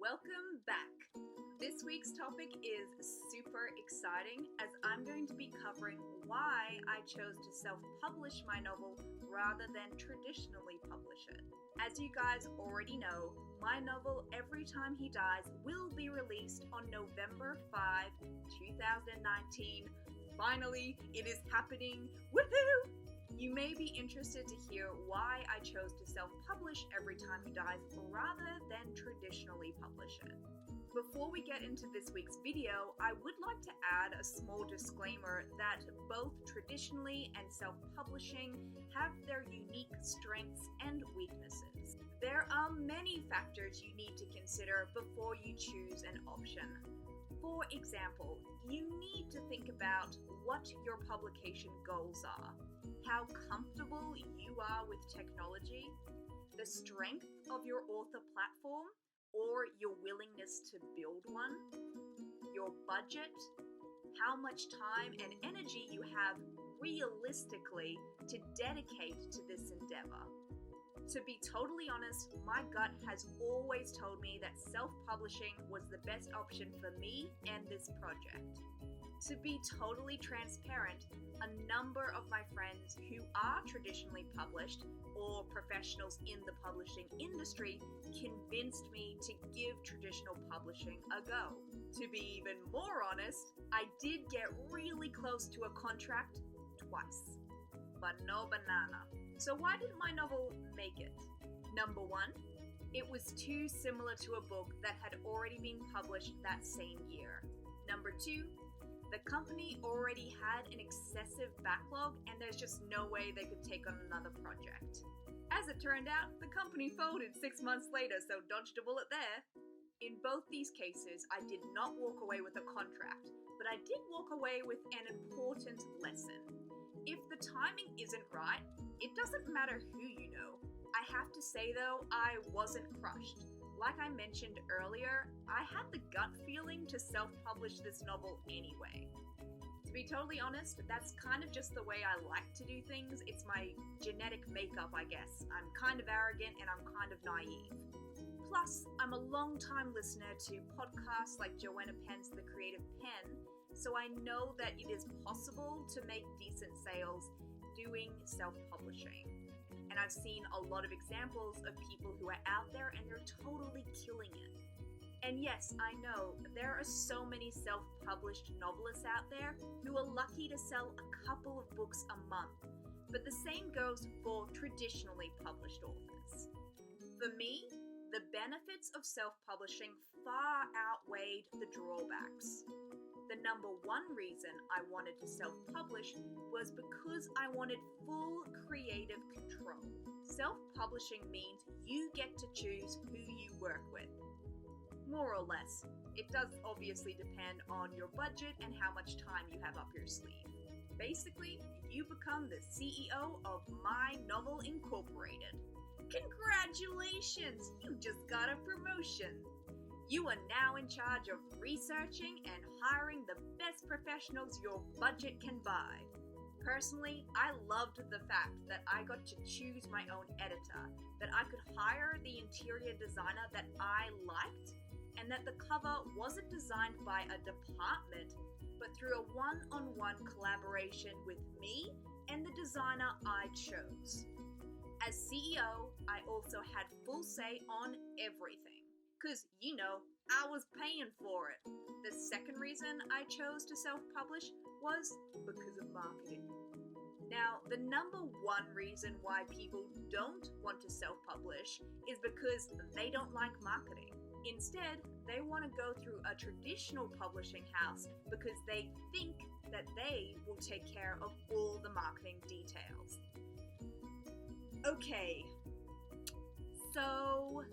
Welcome back. This week's topic is super exciting as I'm going to be covering why I chose to self-publish my novel rather than traditionally publish it. As you guys already know, my novel Every Time He Dies will be released on November 5, 2019. Finally, it is happening. Woohoo! You may be interested to hear why I chose to self-publish Every Time He Dies rather than traditionally publish it. Before we get into this week's video, I would like to add a small disclaimer that both traditionally and self-publishing have their unique strengths and weaknesses. There are many factors you need to consider before you choose an option. For example, you need to think about what your publication goals are, how comfortable you are with technology, the strength of your author platform or your willingness to build one, your budget, how much time and energy you have realistically to dedicate to this endeavor. To be totally honest, my gut has always told me that self-publishing was the best option for me and this project. To be totally transparent, a number of my friends who are traditionally published or professionals in the publishing industry convinced me to give traditional publishing a go. To be even more honest, I did get really close to a contract twice, but no banana. So why didn't my novel make it? Number one, it was too similar to a book that had already been published that same year. Number two, the company already had an excessive backlog and there's just no way they could take on another project. As it turned out, the company folded 6 months later, so dodged a bullet there. In both these cases, I did not walk away with a contract, but I did walk away with an important lesson. If the timing isn't right, it doesn't matter who you know. I have to say though, I wasn't crushed. Like I mentioned earlier, I had the gut feeling to self-publish this novel anyway. To be totally honest, that's kind of just the way I like to do things. It's my genetic makeup, I guess. I'm kind of arrogant and I'm kind of naive. Plus, I'm a long-time listener to podcasts like Joanna Penn's The Creative Pen, so I know that it is possible to make decent sales doing self-publishing. And I've seen a lot of examples of people who are out there and they're totally killing it. And yes, I know there are so many self-published novelists out there who are lucky to sell a couple of books a month, but the same goes for traditionally published authors. For me, the benefits of self-publishing far outweighed the drawbacks. The number one reason I wanted to self-publish was because I wanted full creative control. Self-publishing means you get to choose who you work with. More or less. It does obviously depend on your budget and how much time you have up your sleeve. Basically, you become the CEO of My Novel Incorporated. Congratulations! You just got a promotion! You are now in charge of researching and hiring the best professionals your budget can buy. Personally, I loved the fact that I got to choose my own editor, that I could hire the interior designer that I liked, and that the cover wasn't designed by a department, but through a one-on-one collaboration with me and the designer I chose. As CEO, I also had full say on everything. Because, you know, I was paying for it. The second reason I chose to self-publish was because of marketing. Now, the number one reason why people don't want to self-publish is because they don't like marketing. Instead, they want to go through a traditional publishing house because they think that they will take care of all the marketing details. Okay, so,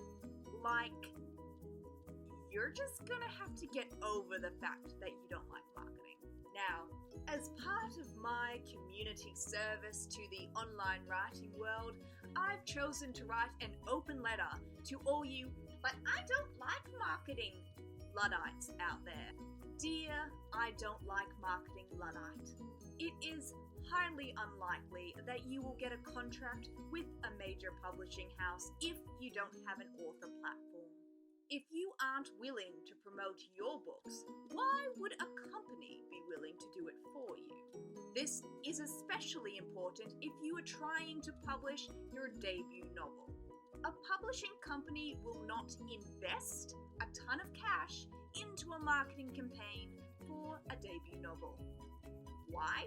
you're just gonna have to get over the fact that you don't like marketing. Now, as part of my community service to the online writing world, I've chosen to write an open letter to all you, but I don't like marketing Luddites out there. Dear, I don't like marketing Luddite. It is highly unlikely that you will get a contract with a major publishing house if you don't have an author platform. If you aren't willing to promote your books, why would a company be willing to do it for you? This is especially important if you are trying to publish your debut novel. A publishing company will not invest a ton of cash into a marketing campaign for a debut novel. Why?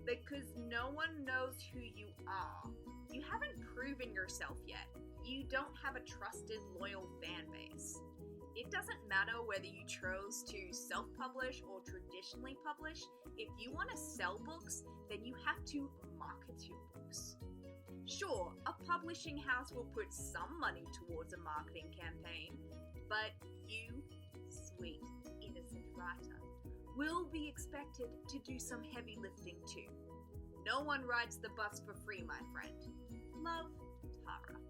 Because no one knows who you are. You haven't proven yourself yet. You don't have a trusted, loyal fan base. It doesn't matter whether you chose to self-publish or traditionally publish. If you want to sell books, then you have to market your books. Sure, a publishing house will put some money towards a marketing campaign, but you, sweet, innocent writer, will be expected to do some heavy lifting too. No one rides the bus for free, my friend. Love, Tara.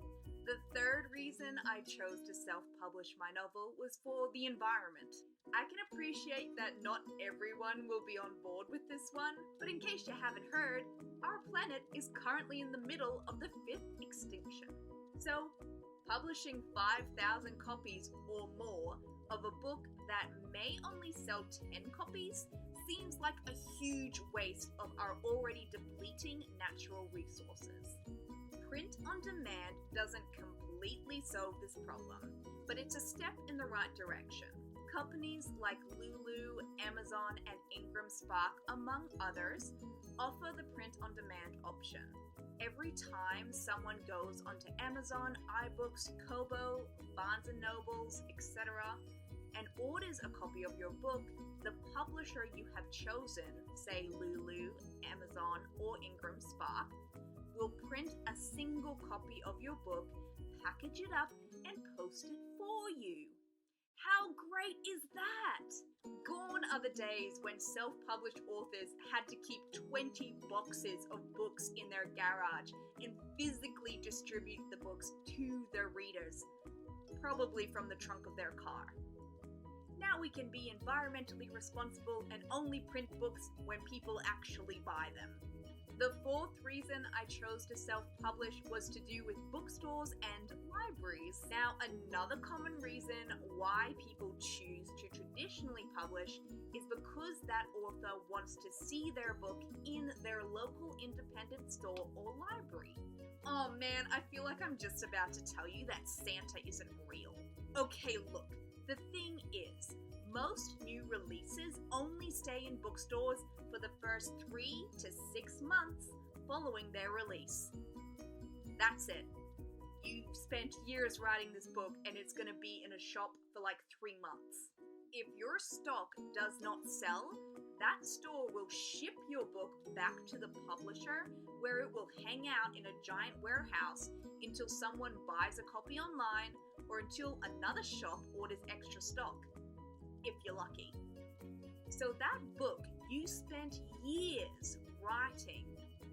The third reason I chose to self-publish my novel was for the environment. I can appreciate that not everyone will be on board with this one, but in case you haven't heard, our planet is currently in the middle of the 5th extinction. So, publishing 5,000 copies or more of a book that may only sell 10 copies seems like a huge waste of our already depleting natural resources. Print on demand doesn't completely solve this problem, but it's a step in the right direction. Companies like Lulu, Amazon, and Ingram Spark, among others, offer the print on demand option. Every time someone goes onto Amazon, iBooks, Kobo, Barnes & Nobles, etc., and orders a copy of your book, the publisher you have chosen, say Lulu, Amazon, or Ingram Spark, will print a single copy of your book, package it up, and post it for you. How great is that? Gone are the days when self-published authors had to keep 20 boxes of books in their garage and physically distribute the books to their readers, probably from the trunk of their car. Now we can be environmentally responsible and only print books when people actually buy them. The fourth reason I chose to self-publish was to do with bookstores and libraries. Now, another common reason why people choose to traditionally publish is because that author wants to see their book in their local independent store or library. Oh man, I feel like I'm just about to tell you that Santa isn't real. Okay, look, the thing is, most new releases only stay in bookstores for the first 3 to 6 months following their release. That's it. You've spent years writing this book and it's going to be in a shop for like 3 months. If your stock does not sell, that store will ship your book back to the publisher, where it will hang out in a giant warehouse until someone buys a copy online or until another shop orders extra stock, if you're lucky. So that book you spent years writing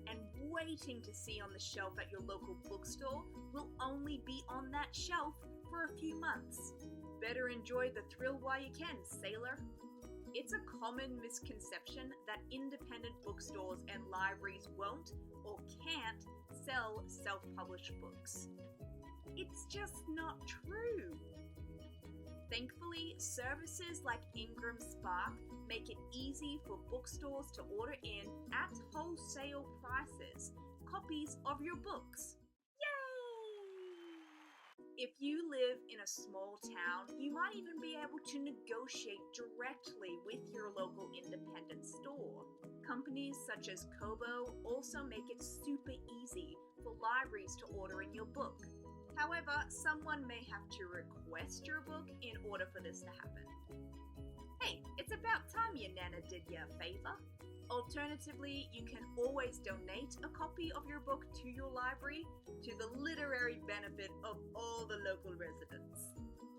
and waiting to see on the shelf at your local bookstore will only be on that shelf for a few months. Better enjoy the thrill while you can, sailor. It's a common misconception that independent bookstores and libraries won't or can't sell self-published books. It's just not true. Thankfully, services like Ingram Spark make it easy for bookstores to order in at wholesale prices copies of your books. Yay! If you live in a small town, you might even be able to negotiate directly with your local independent store. Companies such as Kobo also make it super easy for libraries to order in your book. However, someone may have to request your book in order for this to happen. Hey, it's about time your Nana did you a favor. Alternatively, you can always donate a copy of your book to your library to the literary benefit of all the local residents.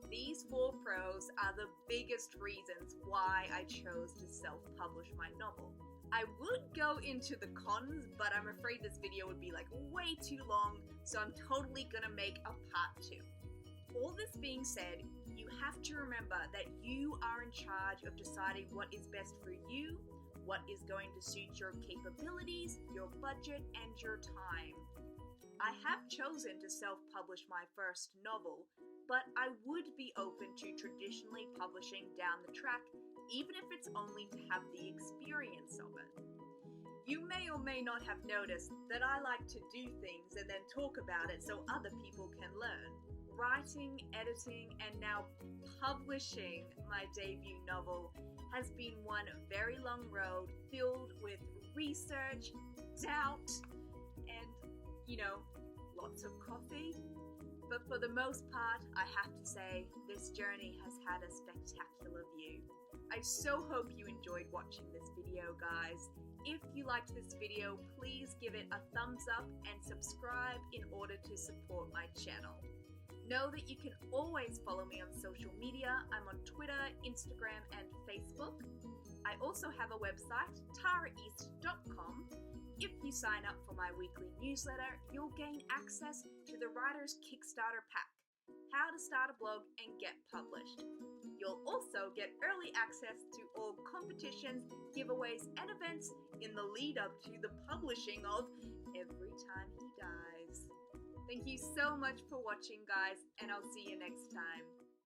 These 4 pros are the biggest reasons why I chose to self-publish my novel. I would go into the cons, but I'm afraid this video would be like way too long, so I'm totally gonna make a part 2. All this being said, you have to remember that you are in charge of deciding what is best for you, what is going to suit your capabilities, your budget, and your time. I have chosen to self-publish my first novel, but I would be open to traditionally publishing down the track, even if it's only to have the experience of it. You may or may not have noticed that I like to do things and then talk about it so other people can learn. Writing, editing, and now publishing my debut novel has been one very long road filled with research, doubt, and, lots of coffee. But for the most part, I have to say, this journey has had a spectacular view. I so hope you enjoyed watching this video, guys. If you liked this video, please give it a thumbs up and subscribe in order to support my channel. Know that you can always follow me on social media. I'm on Twitter, Instagram, and Facebook. I also have a website, taraeast.com. If you sign up for my weekly newsletter, you'll gain access to the Writers Kickstarter Pack, how to start a blog and get published. You'll also get early access to all competitions, giveaways, and events in the lead up to the publishing of Every Time He Dies. Thank you so much for watching, guys, and I'll see you next time.